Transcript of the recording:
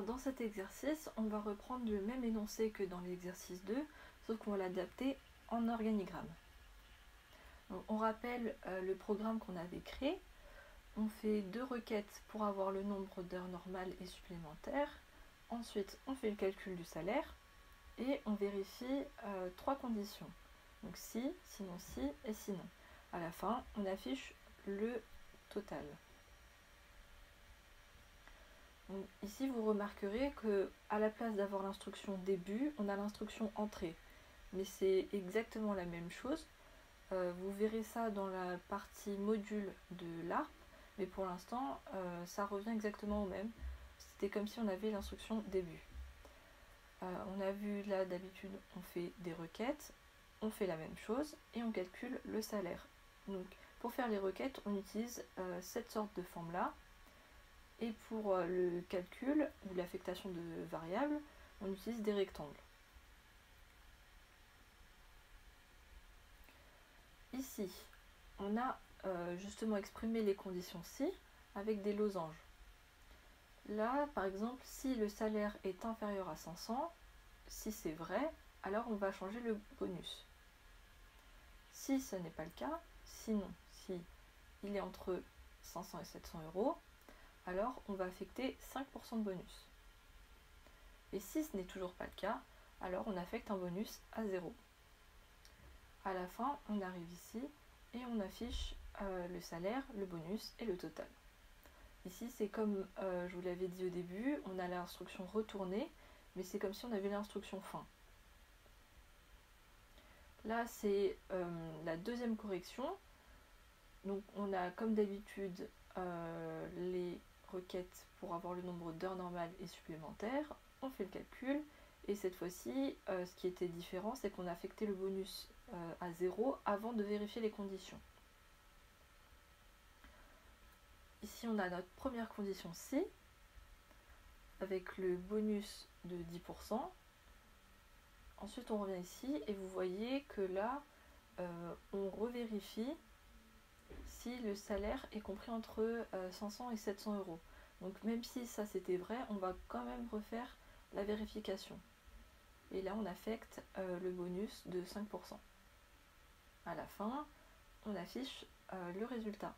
Alors dans cet exercice, on va reprendre le même énoncé que dans l'exercice 2, sauf qu'on va l'adapter en organigramme. Donc, on rappelle le programme qu'on avait créé. On fait 2 requêtes pour avoir le nombre d'heures normales et supplémentaires. Ensuite, on fait le calcul du salaire et on vérifie 3 conditions. Donc si, sinon si et sinon. À la fin, on affiche le total. Donc, ici, vous remarquerez que à la place d'avoir l'instruction début, on a l'instruction entrée. Mais c'est exactement la même chose. Vous verrez ça dans la partie module de l'ARP, mais pour l'instant, ça revient exactement au même. C'était comme si on avait l'instruction début. On a vu là, d'habitude, on fait des requêtes, on fait la même chose et on calcule le salaire. Donc, pour faire les requêtes, on utilise cette sorte de forme-là. Et pour le calcul ou l'affectation de variables, on utilise des rectangles. Ici, on a justement exprimé les conditions si avec des losanges. Là, par exemple, si le salaire est inférieur à 500, si c'est vrai, alors on va changer le bonus. Si ce n'est pas le cas, sinon, si il est entre 500 et 700 euros, alors on va affecter 5% de bonus. Et si ce n'est toujours pas le cas, alors on affecte un bonus à 0. À la fin, on arrive ici et on affiche le salaire, le bonus et le total. Ici, c'est comme je vous l'avais dit au début, on a l'instruction retourner, mais c'est comme si on avait l'instruction fin. Là, c'est la deuxième correction. Donc, on a comme d'habitude les requêtes pour avoir le nombre d'heures normales et supplémentaires. On fait le calcul. Et cette fois-ci, ce qui était différent, c'est qu'on a affecté le bonus à 0 avant de vérifier les conditions. Ici, on a notre première condition si, avec le bonus de 10%. Ensuite, on revient ici et vous voyez que là, on revérifie si le salaire est compris entre 500 et 700 euros. Donc même si ça c'était vrai, on va quand même refaire la vérification. Et là, on affecte le bonus de 5%. À la fin, on affiche le résultat.